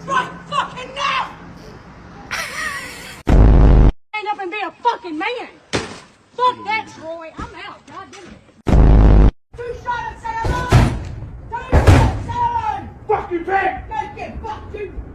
right fucking now! Stand up and be a fucking man! Fuck that, Troy. I'm out. God damn it. 2 shots at 7! 2 shots at 7! Fuck you, pig! Make it fuck you!